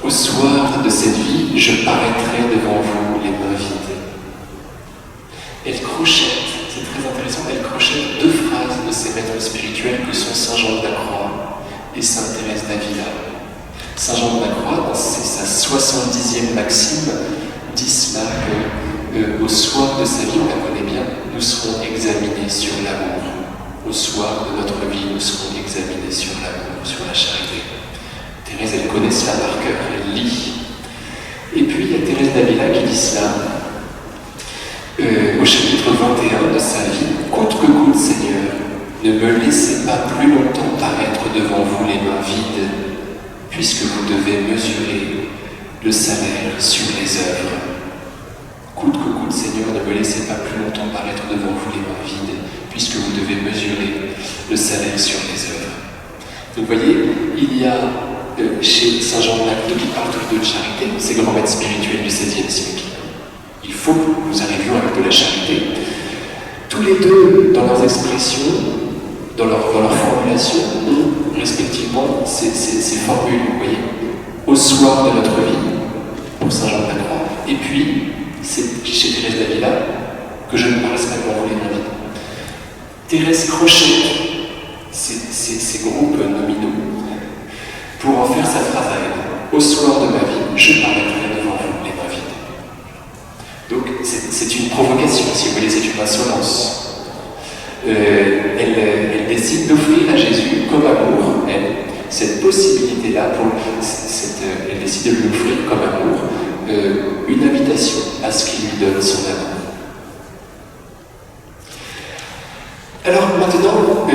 au soir de cette vie, je paraîtrai devant vous les mains vides. Elle crochette, c'est très intéressant, elle crochette deux phrases de ses maîtres spirituels que sont Saint Jean de la Croix et Sainte Thérèse d'Avila. Saint Jean de la Croix, dans sa 70e maxime, dit cela qu'au soir de sa vie, on la connaît bien, nous serons examinés sur l'amour. Au soir de notre vie, nous serons examinés sur l'amour, sur la charité. Thérèse, elle connaît cela par cœur, elle lit. Et puis, il y a Thérèse d'Avila qui dit cela au chapitre 21 de sa vie. Coûte que coûte, Seigneur, ne me laissez pas plus longtemps paraître devant vous les mains vides, puisque vous devez mesurer le salaire sur les œuvres. Coûte que coûte, Seigneur, ne me laissez pas plus longtemps paraître devant vous les mains vides, puisque vous devez mesurer le salaire sur les œuvres. Donc vous voyez, il y a chez Saint Jean de la Croix, qui parle tous les deux de charité, ces grands maîtres spirituels du XVIe siècle. Il faut que nous arrivions avec de la charité. Tous les deux, dans leurs expressions, dans leur formulation, ont respectivement ces formules, vous voyez, au soir de notre vie, pour Saint Jean de la Croix, et puis, c'est chez Thérèse d'Avila, que je ne paraisse pas devant vous les mains vides. Thérèse crochette ces groupes nominaux pour en faire sa phrase à elle. Au soir de ma vie, je paraîtrai devant vous les mains vides. Donc, c'est une provocation, si vous voulez, c'est une insolence. Elle décide d'offrir à Jésus, comme amour, cette possibilité-là, elle décide de lui offrir comme amour une invitation à ce qu'il lui donne son amour. Alors maintenant,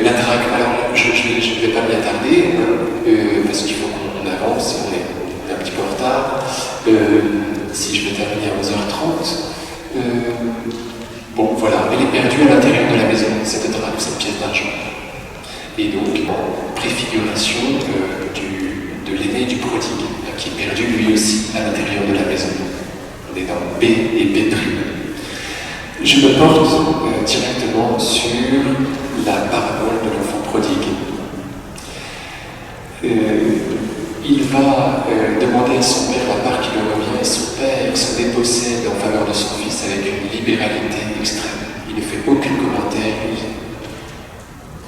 l'interaction, alors je ne vais pas m'y attarder, parce qu'il faut qu'on avance, on est un petit peu en retard. Si je vais terminer à 11h30, bon voilà, elle est perdue à l'intérieur de la maison, cette drague, cette pièce d'argent. Et donc, en préfiguration de l'aîné du prodigue, qui est perdu lui aussi à l'intérieur de la maison. On est dans B et B'. Je me porte directement sur la parabole de l'enfant prodigue. Il va demander à son père la part qui lui revient, et son père se dépossède en faveur de son fils avec une libéralité extrême. Il ne fait aucun commentaire,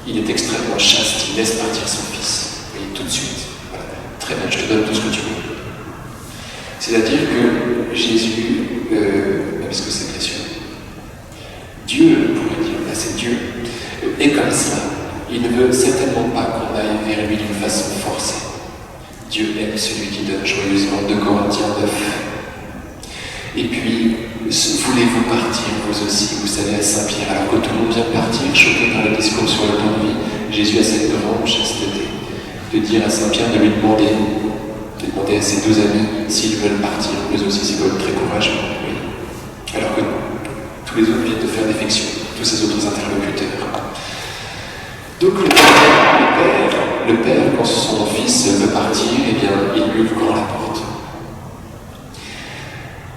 il est extrêmement chaste, il laisse partir son fils. Vous voyez, tout de suite. Voilà. Très bien, je te donne tout ce que tu veux. C'est-à-dire que Jésus, parce que c'est précieux, Dieu, on pourrait dire, là c'est Dieu, est comme ça. Il ne veut certainement pas qu'on aille vers lui d'une façon forcée. Dieu aime celui qui donne joyeusement, 2 Corinthiens 9. Et puis, voulez-vous partir, vous aussi, vous savez, à Saint-Pierre, alors que tout le monde vient partir, choqué par le discours sur le temps de vie, Jésus a cette grande chasteté de dire à Saint-Pierre de lui demander à ses 2 amis s'ils veulent partir, mais aussi c'est quand même très courageux. Oui. Alors que tous les autres viennent de faire défection, tous ces autres interlocuteurs. Donc le père, quand son fils veut partir, eh bien, il lui ouvre la porte.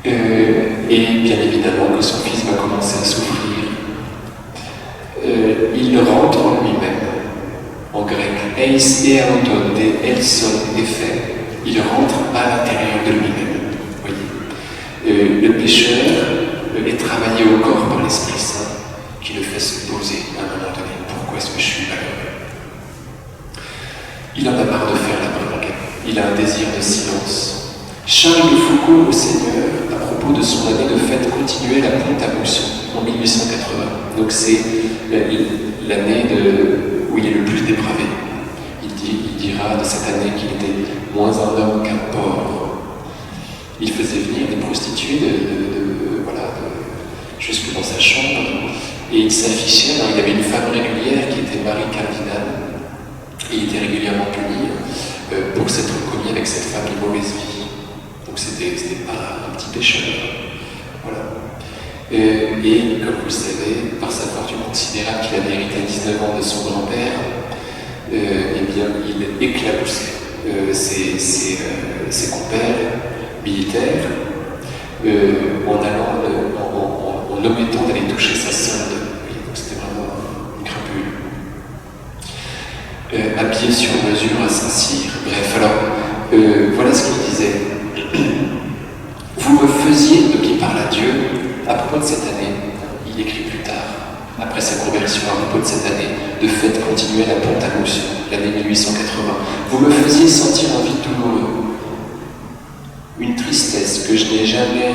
Et bien évidemment que son fils va commencer à souffrir. Il rentre en lui-même, en grec, eis eanton de elson effet. Il rentre à l'intérieur de lui-même. Voyez. Le pécheur est travaillé au corps par l'Esprit Saint, qui le fait se poser à un moment donné. Pourquoi est-ce que je suis malheureux? Il en a marre de faire la bringue. Il a un désir de silence. Charles de Foucault au Seigneur, à propos de son année de fête, continuait la Ponte à Mousson en 1880. Donc c'est l'année où il est le plus dépravé. Il dira de cette année qu'il était moins un homme qu'un porc. Il faisait venir des prostituées jusque dans sa chambre et il s'affichait. Alors il y avait une femme régulière qui était Marie Cardinal et il était régulièrement puni pour s'être commis avec cette femme de mauvaise vie. Donc c'était pas un petit pécheur. Voilà. Et comme vous le savez, par sa fortune considérable qu'il avait hérité 19 ans de son grand-père, eh bien, il éclaboussait ses compères militaires en omettant d'aller toucher sa solde. Oui, donc c'était vraiment une crapule. Habillé sur mesure à Saint-Cyr. Bref, alors, voilà ce qu'il disait. Vous me faisiez, donc il parle à Dieu, à propos de cette année, il écrit plus tard, après sa conversion, à propos de cette année, de fait continuelle à Pont-à-Mousson, l'année 1880. Vous me faisiez sentir un vide douloureux, une tristesse que je n'ai jamais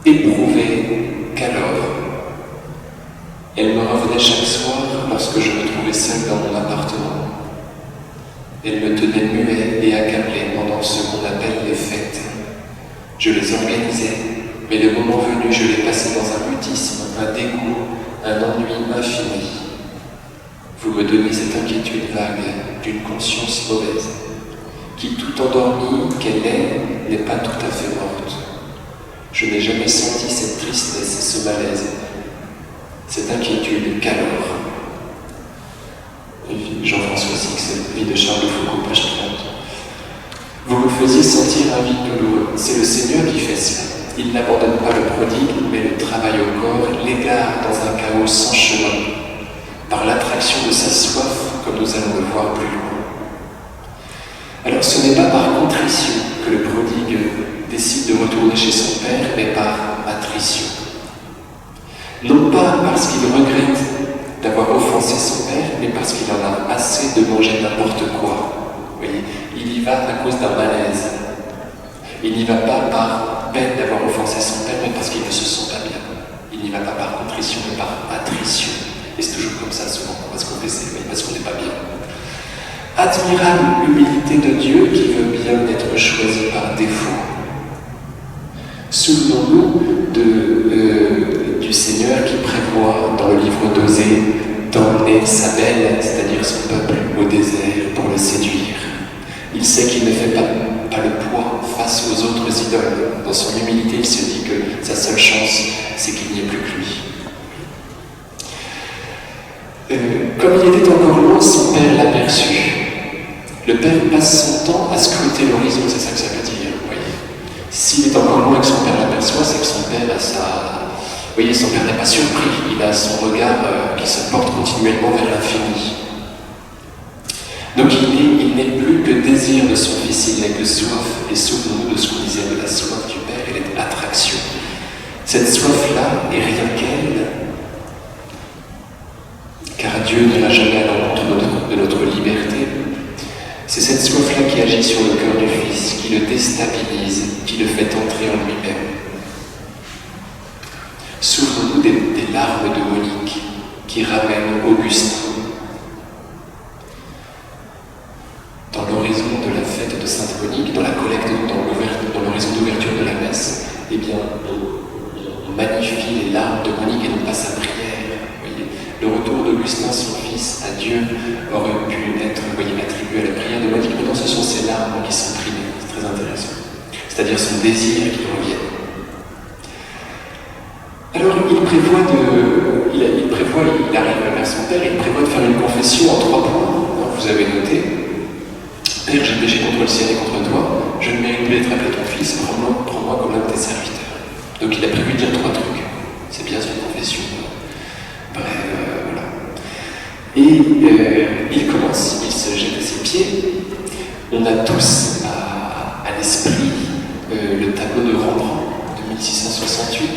éprouvée qu'alors. Elle me revenait chaque soir lorsque je me trouvais seul dans mon appartement. Elle me tenait muet et accablé pendant ce qu'on appelle les fêtes. Je les organisais, mais le moment venu, je les passais dans un mutisme, un dégoût, un ennui infini. Vous me donnez cette inquiétude vague d'une conscience mauvaise, qui tout endormie qu'elle est, n'est pas tout à fait morte. Je n'ai jamais senti cette tristesse et ce malaise, cette inquiétude qu'alors. Jean-François Six, vie de Charles de Foucault, page 30. Vous me faisiez sentir un vide douloureux. C'est le Seigneur qui fait cela. Il n'abandonne pas le prodigue, mais le travail au corps, l'égare dans un chaos sans chemin, par l'attraction de sa soif, comme nous allons le voir plus loin. Alors ce n'est pas par contrition que le prodigue décide de retourner chez son père, mais par attrition. Non pas parce qu'il regrette d'avoir offensé son père, mais parce qu'il en a assez de manger n'importe quoi. Vous voyez, il y va à cause d'un malaise. Il n'y va pas par peine d'avoir offensé son père, mais parce qu'il ne se sent pas bien. Il n'y va pas par contrition, mais par attrition. Et c'est toujours comme ça souvent qu'on va se confesser, mais parce qu'on n'est pas bien. Admirable humilité de Dieu qui veut bien être choisi par défaut. Souvenons-nous du Seigneur qui prévoit dans le livre d'Osée d'emmener sa belle, c'est-à-dire son peuple, au désert pour le séduire. Il sait qu'il ne fait pas le poids face aux autres idoles. Dans son humilité, il se dit que sa seule chance, c'est qu'il n'y ait plus que lui. Comme il était encore loin, son père l'aperçut. Le père passe son temps à scruter l'horizon, c'est ça que ça veut dire. Vous voyez. S'il est encore loin et que son père l'aperçoit, c'est que son père a sa... Vous voyez, son père n'est pas surpris. Il a son regard qui se porte continuellement vers l'infini. Donc il n'est plus que désir de son fils, il n'est que soif. Et souvenons-nous de ce qu'on disait de la soif du père, elle est attraction. Cette soif-là est rien qu'elle, car Dieu ne va jamais à l'encontre de notre liberté. C'est cette soif-là qui agit sur le cœur du Fils, qui le déstabilise, qui le fait entrer en lui-même. Souvenons-nous des larmes de Monique qui ramènent Augustin. Dans l'horizon de la fête de Sainte Monique, dans la collecte, dans l'horizon d'ouverture de la messe, eh bien, on magnifie les larmes de Monique et non pas sa prière. Voyez, le retour d'Augustin, son fils, à Dieu, aurait pu être attribué à la prière de Monique, mais non, ce sont ses larmes qui sont primées. C'est très intéressant. C'est-à-dire son désir qui revienne. Alors, il arrive vers son père, il prévoit de faire une confession en 3 points. Alors, vous avez noté. Père, j'ai péché contre le ciel et contre toi, je ne mérite plus d'être appelé ton fils, prends-moi comme l'un de tes serviteurs. Donc il a prévu de dire 3 trucs. C'est bien une confession. Bref, voilà. Et il commence, il se jette à ses pieds. On a tous à l'esprit le tableau de Rembrandt de 1668,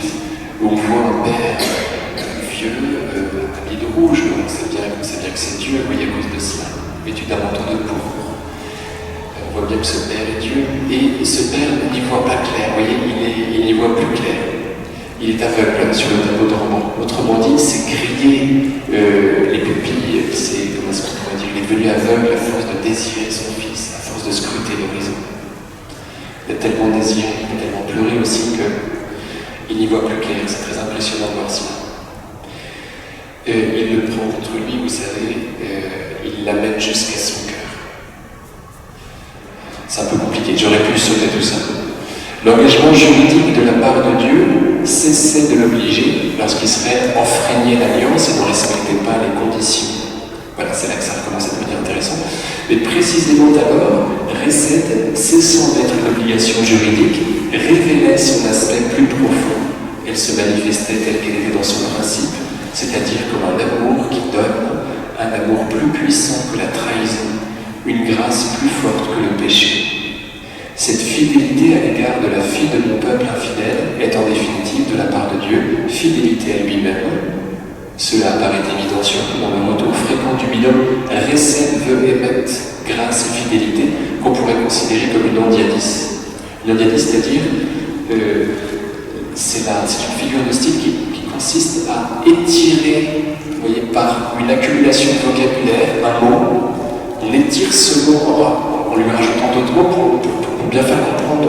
où on voit un père vieux, habillé de rouge, on sait bien que c'est Dieu, vous voyez, à cause de cela, vêtu d'un manteau de pourpre. On voit bien que ce père est Dieu, et ce père n'y voit pas clair, vous voyez, il n'y voit plus clair. Il est aveugle sur le tableau de Rembrandt. Autrement dit, c'est griller les pupilles, c'est, comment est-ce qu'on pourrait dire, il est devenu aveugle à force de désirer son fils, à force de scruter l'horizon. Il a tellement désiré, il a tellement pleuré aussi qu'il n'y voit plus clair, c'est très impressionnant de voir cela. Il le prend contre lui, vous savez, il l'amène jusqu'à son cœur. C'est un peu compliqué, j'aurais pu sauter tout ça. L'engagement juridique de la part de Dieu cessait de l'obliger lorsqu'il serait enfreigné l'alliance et ne respectait pas les conditions. Voilà, c'est là que ça recommence à devenir Mais précisément alors, Hesed, cessant d'être une obligation juridique, révélait son aspect plus profond. Elle se manifestait telle qu'elle était dans son principe, c'est-à-dire comme un amour qui donne, un amour plus puissant que la trahison, une grâce plus forte que le péché. Cette fidélité à l'égard de la fille de mon peuple infidèle est en définitive de la part de Dieu, fidélité à lui-même. Cela apparaît évident surtout dans le retour fréquent du binôme Hesed veut émettre, grâce et fidélité, qu'on pourrait considérer comme une ondiadis. Une ondiadis, c'est-à-dire, c'est une figure de style qui consiste à étirer, vous voyez, par une accumulation de vocabulaire, un mot, on étire ce mot en lui rajoutant d'autres mots pour bien faire comprendre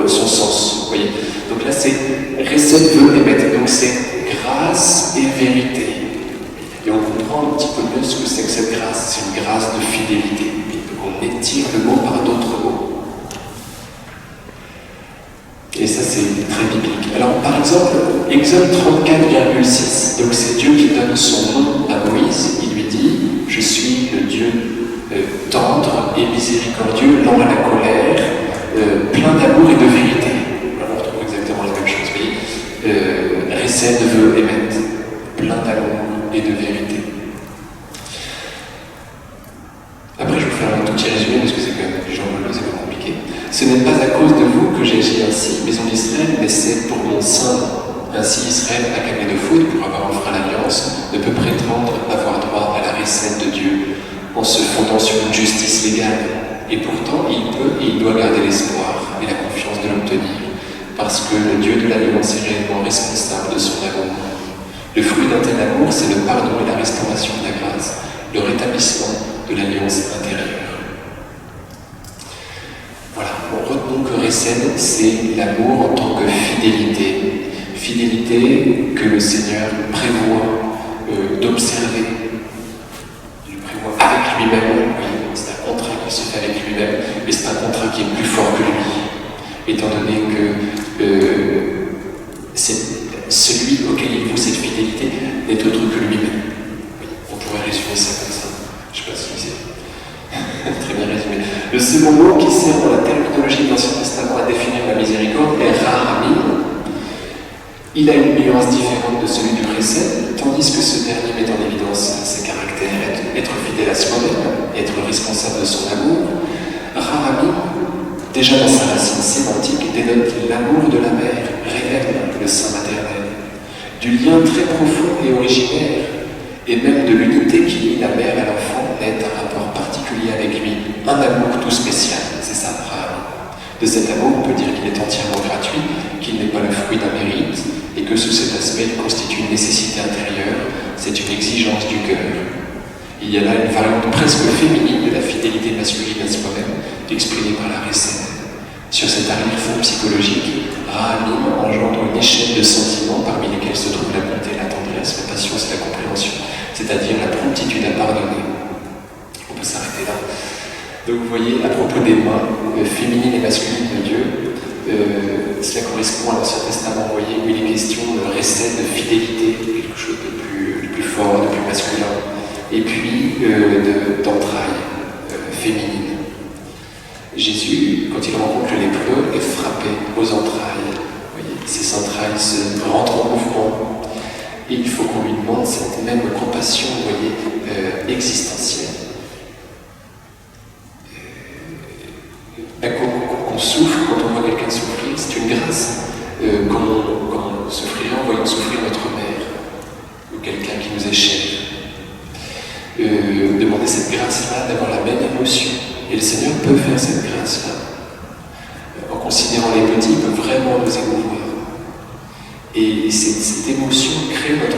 son sens. Vous voyez. Donc là, c'est Hesed veut émettre, donc c'est grâce et vérité. Et on comprend un petit peu mieux ce que c'est que cette grâce. C'est une grâce de fidélité. Donc on étire le mot par d'autres mots. Et ça, c'est très biblique. Alors, par exemple, Exode 34,6. Donc c'est Dieu qui donne son nom à Moïse. Il lui dit « Je suis le Dieu tendre et miséricordieux, lent à la colère, plein d'amour et de vérité. » On retrouve exactement la même chose. Hesed veut émettre, plein d'amour et de vérité. Après, je vais vous faire un tout petit résumé parce que c'est quand même c'est pas compliqué. Ce n'est pas à cause de vous que j'ai agi ainsi, maison d'Israël, mais c'est pour mon sein. Ainsi, Israël, accablé de faute pour avoir enfreint l'alliance, ne peut prétendre avoir droit à la Hesed de Dieu en se fondant sur une justice légale. Et pourtant, il peut et il doit garder l'espoir et la confiance de l'obtenir, parce que le Dieu de l'alliance est réellement responsable de son amour. Le fruit d'un tel amour, c'est le pardon et la restauration de la grâce, le rétablissement de l'alliance intérieure. Voilà, on retenons que Hesed, c'est l'amour en tant que fidélité. Fidélité que le Seigneur prévoit d'observer. Il prévoit avec lui-même. Oui, c'est un contrat qui se fait avec lui-même, mais c'est un contrat qui est plus fort que lui. Étant donné que c'est celui auquel il voue cette fidélité n'est autre que lui-même. Oui, on pourrait résumer ça comme ça. Je ne sais pas si c'est très bien résumé. Le second mot qui sert dans la terminologie de l'Ancien Testament à définir la miséricorde est Rahamim. Il a une nuance différente de celui du Hesed, tandis que ce dernier met en évidence ses caractères, être fidèle à soi-même, être responsable de son amour. Rahamim, déjà dans sa racine sémantique, dénote l'amour de la mère, révèle le sein maternel, du lien très profond et originaire, et même de l'unité qui lie la mère à l'enfant, naît un rapport particulier avec lui, un amour tout spécial, c'est ça, Rahamim. De cet amour, on peut dire qu'il est entièrement gratuit, qu'il n'est pas le fruit d'un mérite, et que sous cet aspect, il constitue une nécessité intérieure, c'est une exigence du cœur. Il y a là une variante presque féminine de la fidélité masculine à soi-même, exprimée par la Hesed. Sur cet arrière-fond psychologique, Rahamim engendre une échelle de sentiments parmi lesquels se trouvent la bonté, la tendresse, la patience et la compréhension, c'est-à-dire la promptitude à pardonner. On peut s'arrêter là. Donc vous voyez, à propos des mains féminines et masculines de Dieu, cela correspond à l'Ancien Testament, vous voyez, où il est question de Hesed, de fidélité, quelque chose de plus fort, de plus masculin, et puis d'entrailles féminines. Jésus, quand il rencontre le lépreux, est frappé aux entrailles. Vous voyez, ces entrailles se rentrent en mouvement, et il faut qu'on lui demande cette même compassion, vous voyez, existentielle. Qu'on souffre quand on voit quelqu'un souffrir, c'est une grâce. Quand on souffrirait en voyant souffrir notre mère ou quelqu'un qui nous est cher. Demander cette grâce-là, d'avoir la même émotion. Et le Seigneur peut faire cette grâce-là. En considérant les petits, il peut vraiment nous émouvoir. Et cette émotion crée notre